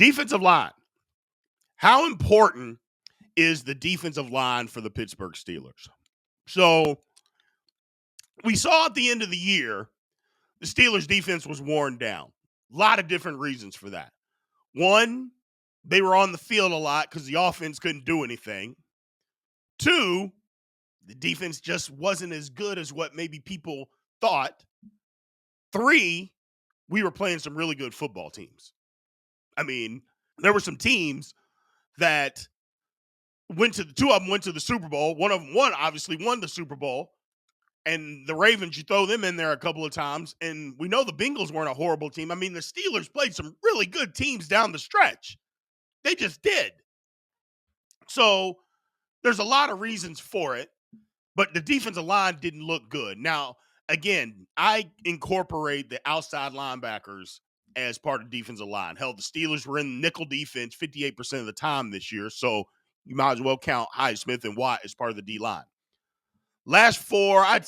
Defensive line. How important is the defensive line for the Pittsburgh Steelers? So we saw at the end of the year, the Steelers defense was worn down. A lot of different reasons for that. One, they were on the field a lot because the offense couldn't do anything. Two, the defense just wasn't as good as what maybe people thought. Three, we were playing some really good football teams. I mean, there were some teams that two of them went to the Super Bowl. One of them obviously won the Super Bowl. And the Ravens, you throw them in there a couple of times, and we know the Bengals weren't a horrible team. I mean, the Steelers played some really good teams down the stretch. They just did. So there's a lot of reasons for it, but the defensive line didn't look good. Now, again, I incorporate the outside linebackers as part of defensive line. Hell, the Steelers were in nickel defense 58% of the time this year, so you might as well count Highsmith and Watt as part of the D-line. Last 5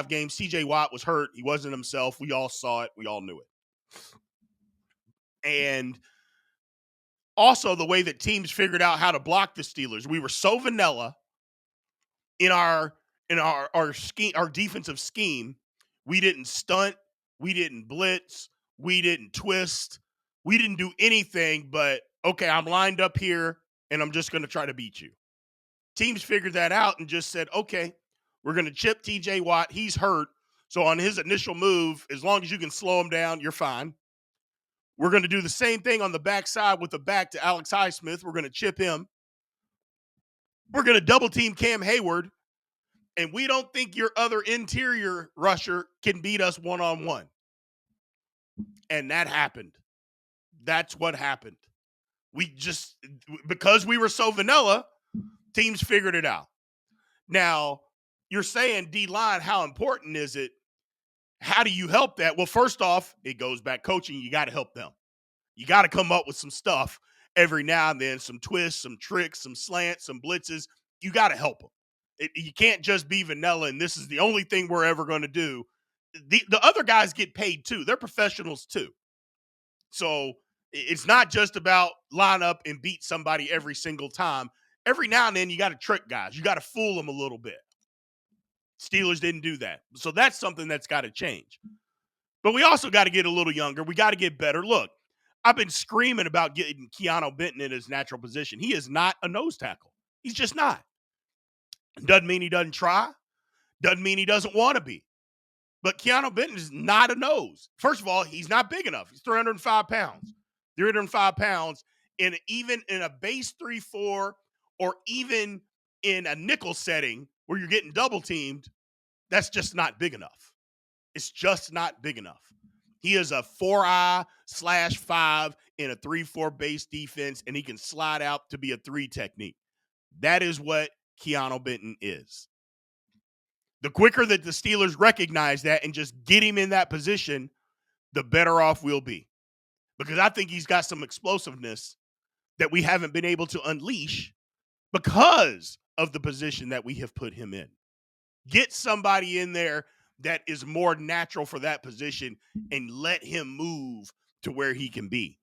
games, TJ Watt was hurt. He wasn't himself. We all saw it. We all knew it. And also the way that teams figured out how to block the Steelers. We were so vanilla in our scheme, our defensive scheme. We didn't stunt. We didn't blitz. We didn't twist. We didn't do anything but, okay, I'm lined up here, and I'm just going to try to beat you. Teams figured that out and just said, okay, we're going to chip TJ Watt. He's hurt. So on his initial move, as long as you can slow him down, you're fine. We're going to do the same thing on the backside with the back to Alex Highsmith. We're going to chip him. We're going to double team Cam Hayward. And we don't think your other interior rusher can beat us one-on-one. And that happened. That's what happened. Because we were so vanilla, teams figured it out. Now, you're saying D-line, how important is it? How do you help that? Well, first off, it goes back coaching. You got to help them. You got to come up with some stuff every now and then, some twists, some tricks, some slants, some blitzes. You got to help them. You can't just be vanilla, and this is the only thing we're ever going to do. The other guys get paid too. They're professionals too. So it's not just about line up and beat somebody every single time. Every now and then, you got to trick guys. You got to fool them a little bit. Steelers didn't do that. So that's something that's got to change. But we also got to get a little younger. We got to get better. Look, I've been screaming about getting Keanu Benton in his natural position. He is not a nose tackle. He's just not. Doesn't mean he doesn't try. Doesn't mean he doesn't want to be. But Keanu Benton is not a nose. First of all, he's not big enough. He's 305 pounds. 305 pounds. And even in a base 3-4 or even in a nickel setting where you're getting double teamed, that's just not big enough. It's just not big enough. He is a 4-eye/5 in a 3-4 base defense, and he can slide out to be a 3 technique. That is what Keanu Benton is. The quicker that the Steelers recognize that and just get him in that position, the better off we'll be. Because I think he's got some explosiveness that we haven't been able to unleash because of the position that we have put him in. Get somebody in there that is more natural for that position and let him move to where he can be.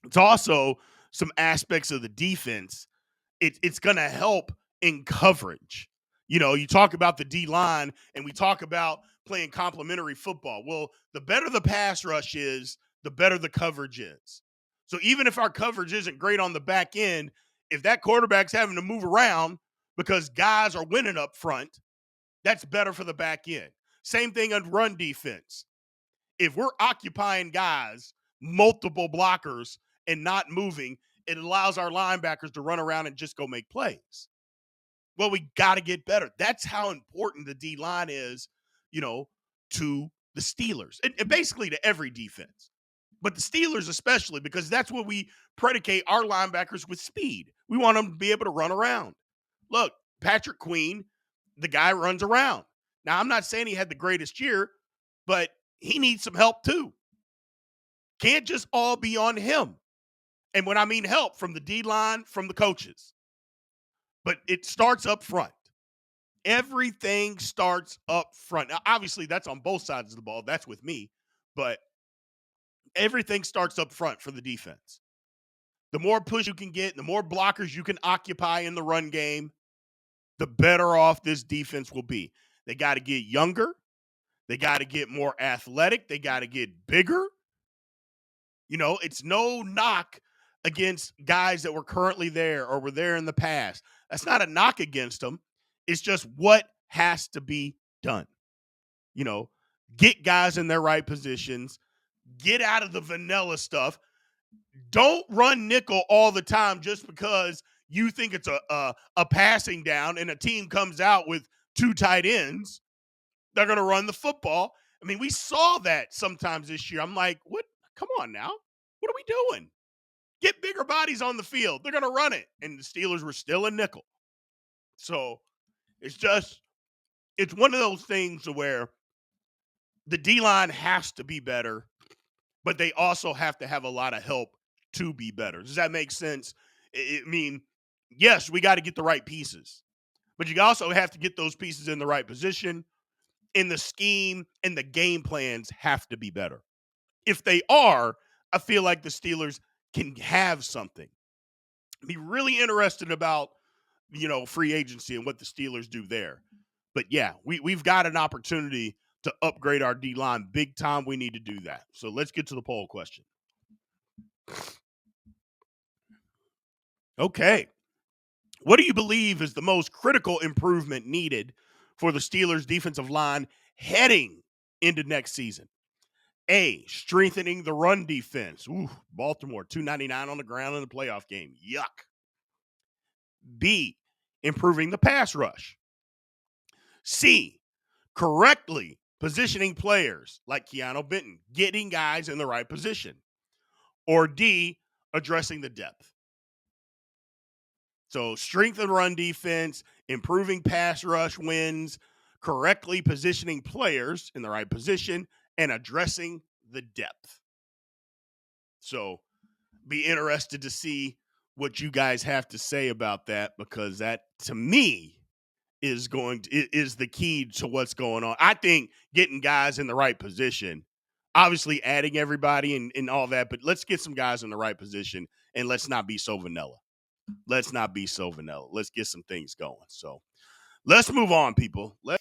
It's also some aspects of the defense. It's going to help in coverage. You know, you talk about the D-line and we talk about playing complementary football. Well, the better the pass rush is, the better the coverage is. So even if our coverage isn't great on the back end, if that quarterback's having to move around because guys are winning up front, that's better for the back end. Same thing on run defense. If we're occupying guys, multiple blockers, and not moving, it allows our linebackers to run around and just go make plays. Well, we got to get better. That's how important the D-line is, to the Steelers, and basically to every defense. But the Steelers especially, because that's what we predicate our linebackers with speed. We want them to be able to run around. Look, Patrick Queen, the guy runs around. Now, I'm not saying he had the greatest year, but he needs some help too. Can't just all be on him. And when I mean help, from the D-line, from the coaches. But it starts up front. Everything starts up front. Now, obviously, that's on both sides of the ball. That's with me. But everything starts up front for the defense. The more push you can get, the more blockers you can occupy in the run game, the better off this defense will be. They got to get younger. They got to get more athletic. They got to get bigger. You know, it's no knock against guys that were currently there or were there in the past. That's not a knock against them. It's just what has to be done. You know, get guys in their right positions, get out of the vanilla stuff. Don't run nickel all the time just because you think it's a passing down and a team comes out with two tight ends. They're going to run the football. I mean, we saw that sometimes this year. I'm like, what? Come on now. What are we doing? Get bigger bodies on the field. They're going to run it. And the Steelers were still in nickel. So it's one of those things where the D-line has to be better, but they also have to have a lot of help to be better. Does that make sense? I mean, yes, we got to get the right pieces, but you also have to get those pieces in the right position, in the scheme, and the game plans have to be better. If they are, I feel like the Steelers can have something. Be really interested about, free agency and what the Steelers do there. But yeah, we've got an opportunity to upgrade our D-line big time. We need to do that. So let's get to the poll question. Okay. What do you believe is the most critical improvement needed for the Steelers' defensive line heading into next season? A, strengthening the run defense. Ooh, Baltimore, 299 on the ground in the playoff game. Yuck. B, improving the pass rush. C, correctly positioning players like Keanu Benton, getting guys in the right position. Or D, addressing the depth. So strengthen run defense, improving pass rush wins, correctly positioning players in the right position, and addressing the depth. So be interested to see what you guys have to say about that, because that, to me, is the key to what's going on. I think getting guys in the right position, obviously adding everybody and all that, but let's get some guys in the right position and let's not be so vanilla. Let's not be so vanilla. Let's get some things going. So let's move on, people.